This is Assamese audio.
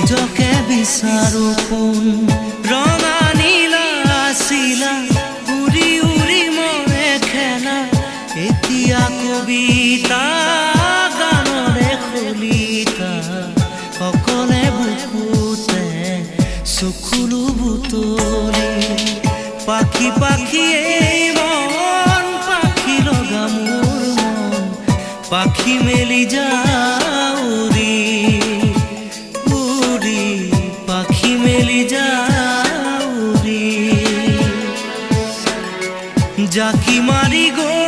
নিজকে বিচাৰো কোন ৰঙা নীলা আছিলা উৰি উৰি মৰে খেলা এতিয়া কবিতা গানৰে খলিতা অকলে বুকুতে চকুলো বুটলি পাখি পাখিয়ে মন পাখি লগা মোৰ মন পাখি মেলি যাউৰি উৰি পাখি মেলি যাউৰি জাকি মাৰি গৈ